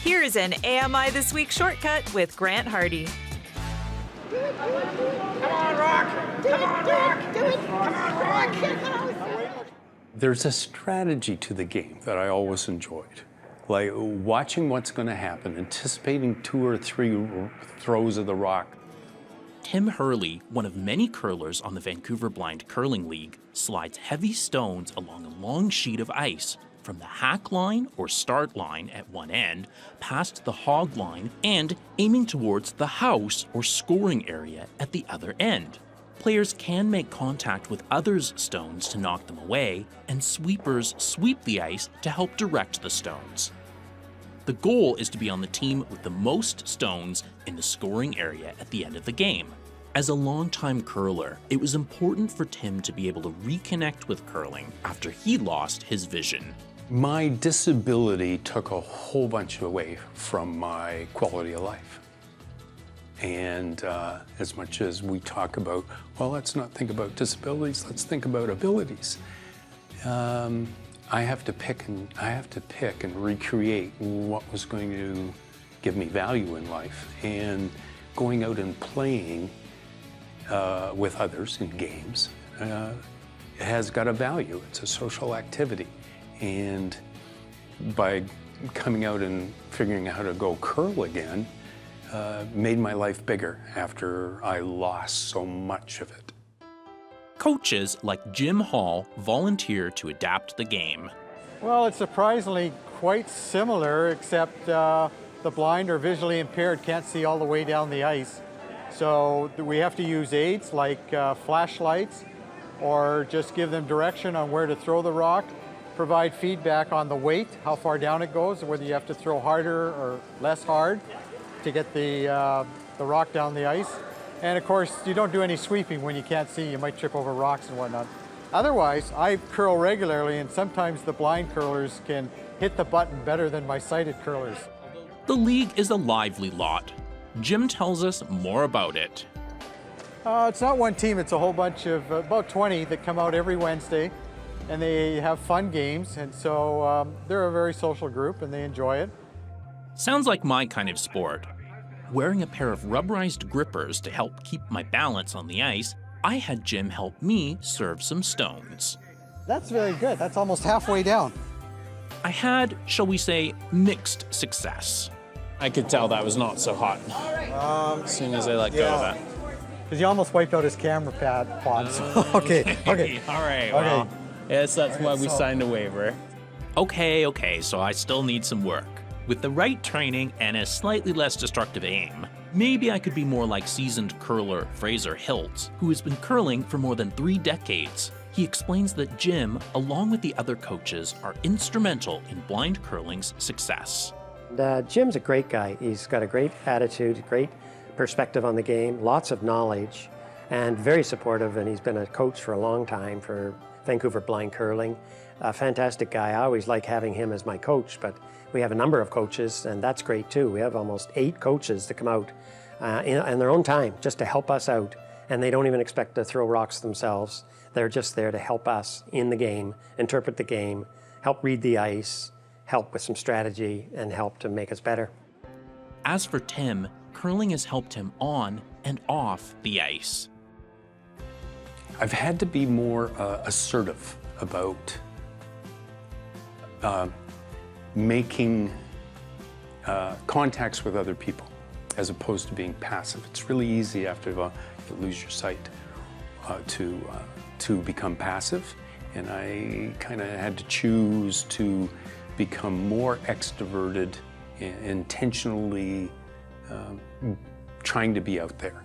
Here's an AMI This Week shortcut with Grant Hardy. Come on, Rock! Come on, Rock! Do it! Come on, Rock! There's a strategy to the game that I always enjoyed. Like watching what's going to happen, anticipating 2 or 3 throws of the rock. Tim Hurley, one of many curlers on the Vancouver Blind Curling League, slides heavy stones along a long sheet of ice from the hack line or start line at one end, past the hog line, and aiming towards the house or scoring area at the other end. Players can make contact with others' stones to knock them away, and sweepers sweep the ice to help direct the stones. The goal is to be on the team with the most stones in the scoring area at the end of the game. As a longtime curler, it was important for Tim to be able to reconnect with curling after he lost his vision. My disability took a whole bunch away from my quality of life. And as much as we talk about, well, let's not think about disabilities, let's think about abilities. I have to pick and recreate what was going to give me value in life. And going out and playing with others in games has got a value. It's a social activity. And by coming out and figuring out how to go curl again, made my life bigger after I lost so much of it. Coaches like Jim Hall volunteer to adapt the game. Well, it's surprisingly quite similar, except the blind or visually impaired can't see all the way down the ice. So we have to use aids like flashlights, or just give them direction on where to throw the rock, provide feedback on the weight, how far down it goes, whether you have to throw harder or less hard to get the rock down the ice. And of course, you don't do any sweeping when you can't see. You might trip over rocks and whatnot. Otherwise, I curl regularly, and sometimes the blind curlers can hit the button better than my sighted curlers. The league is a lively lot. Jim tells us more about it. It's not one team, it's a whole bunch of, about 20 that come out every Wednesday, and they have fun games, and so they're a very social group and they enjoy it. Sounds like my kind of sport. Wearing a pair of rubberized grippers to help keep my balance on the ice, I had Jim help me serve some stones. That's very good. That's almost halfway down. I had, shall we say, mixed success. I could tell that was not so hot as soon as I let go of that. Because you almost wiped out his camera pod. Okay. All right, well, yes, that's why we signed a waiver. Okay, so I still need some work. With the right training and a slightly less destructive aim, maybe I could be more like seasoned curler Fraser Hiltz, who has been curling for more than 3 decades. He explains that Jim, along with the other coaches, are instrumental in blind curling's success. Jim's a great guy. He's got a great attitude, great perspective on the game, lots of knowledge, and very supportive, and he's been a coach for a long time for Vancouver Blind Curling. A fantastic guy. I always like having him as my coach, but we have a number of coaches, and that's great too. We have almost 8 coaches that come out in their own time just to help us out, and they don't even expect to throw rocks themselves. They're just there to help us in the game, interpret the game, help read the ice, help with some strategy, and help to make us better. As for Tim, curling has helped him on and off the ice. I've had to be more assertive about making contacts with other people as opposed to being passive. It's really easy after you lose your sight to become passive, and I kind of had to choose to become more extroverted, intentionally trying to be out there.